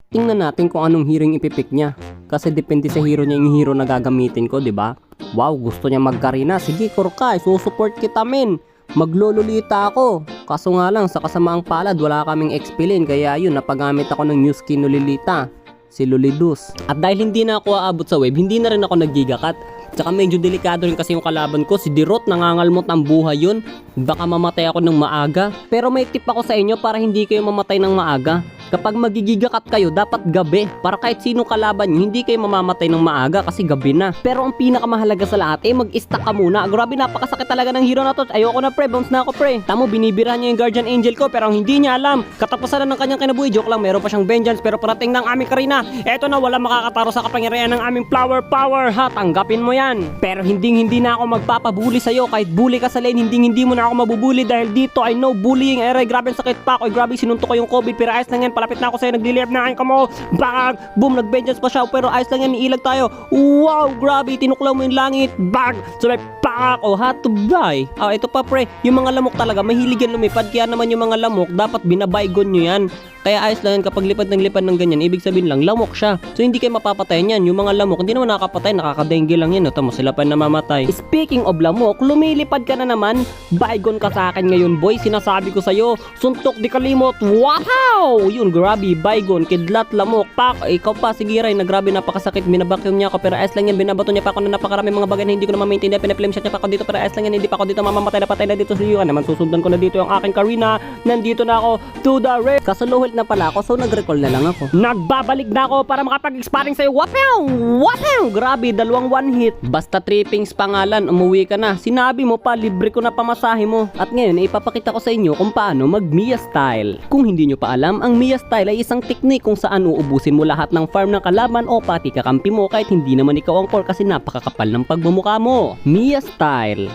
Tingnan natin kung anong hero yung ipipick niya. Kasi depende sa hero niya yung hero na gagamitin ko, di ba? Wow, gusto niya mag-Karina. Sige, Kurkay, susupport kita, men. Maglololita ako. Kaso nga lang, sa kasamaang palad, wala kaming expilin. Kaya yun, napagamit ako ng new skin no Lolita. Si Lolidus. At dahil hindi na ako aabot sa wave, hindi na rin ako nag-gigacut. Tsaka medyo delikado rin kasi yung kalaban ko. Si Dirot, nangangalmot ng buhay yun. Baka mamatay ako ng maaga. Pero may tip ako sa inyo para hindi kayo mamatay ng maaga. Kapag magigigakat kayo, dapat gabi. Para kahit sinong kalaban nyo, hindi kayo mamamatay ng maaga kasi gabi na. Pero ang pinakamahalaga sa lahat, mag-stack ka muna. Grabe, napakasakit talaga ng hero na to. Ayoko na pre, bounce na ako pre. Tamo, binibirahan niya yung Guardian Angel ko pero hindi niya alam. Katapusan na ng kanyang kinabuhi. Joke lang, meron pa siyang vengeance pero parating ng aming Karina. Eto na, wala makakataro sa kapangyarihan ng aming flower power. Ha, tanggapin mo yan. Pero hindi na ako magpapabuli sa'yo. Kahit bully ka sa lane, hindi mo na ako mabubuli dahil dito I know bullying. Aray, grabe ang sakit pa ako. Grabe, sinuntok ko yung COVID pero ayos lang yan. Palapit na ako sa'yo, nag-deliver na aking kamo. Bang! Boom, nag-vengeance pa siya. Pero ayos lang yan, iilag tayo. Wow, grabe, tinuklaw mo yung langit. Bang! Sabay, pak! Oh, hat to buy. Ito pa pre, yung mga lamok talaga, mahilig yan lumipad. Kaya naman yung mga lamok, dapat binabaygon nyo yan. Kaya ayos lang yan kapag lipad ng ganyan, ibig sabihin lang, lamok siya. So hindi kayo mapapatayan yan. Yung mga lamok, hindi naman nakakapatay, nakakadengue lang yan. Ito mo, sila pa namamatay. Speaking of lamok, lumilipad ka na naman. Baygon ka sa akin ngayon boy, sinasabi ko sa'yo. Suntok di kalimot, wow! Yun, grabe, baygon, kidlat, lamok, pak. Ikaw pa, sige Ray, nagrabe, napakasakit. Binabacuum niya ako, pero ayos lang yan. Binabato niya pa ako na napakarami mga bagay na hindi ko na ma-maintain. Pinaflame shot niya pa ako dito, pero ayos lang yan. Hindi pa ako dito mamamatay na patay na dito sa iyo. Naman susundan ko na dito yung aking Karina. Nandito na ako to the race. Kasuluhit na pala ako, so nag-recall na lang ako. Nagbabalik na ako para makapag-sparring sa'yo. Wapew! Wapew! Grabe, 2 one hit. Basta trippings pangalan, umuwi ka na. Sinabi mo pa, libre ko na pamasahe mo. At ngayon, ipapakita ko sa inyo kung paano mag-Mia style. Kung hindi nyo pa alam, ang Mia style ay isang teknik kung saan uubusin mo lahat ng farm ng kalaban o pati kakampi mo kahit hindi naman ikaw ang core kasi napakakapal ng pagmumukha mo. Mia style.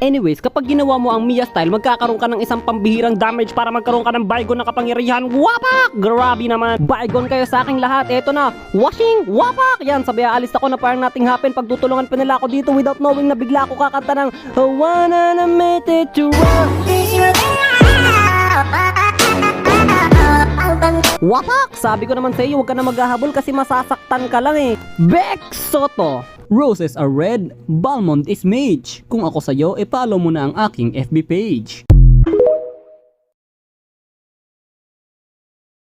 Anyways, kapag ginawa mo ang Mia style, magkakaroon ka ng isang pambihirang damage para magkaroon ka ng Baygon na kapangyarihan. Wapak! Grabe naman. Baygon kayo sa aking lahat. Eto na. Washing! Wapak! Yan, sabi aalis ako na parang nothing happen. Pagtutulungan pa nila ako dito without knowing na bigla ako kakanta ng I wanna make it to run. Wapak! Sabi ko naman sa iyo, huwag ka na maghahabol kasi masasaktan ka lang eh. Bex Soto! Roses are red, Balmond is mage. Kung ako sa'yo, follow mo na ang aking FB page.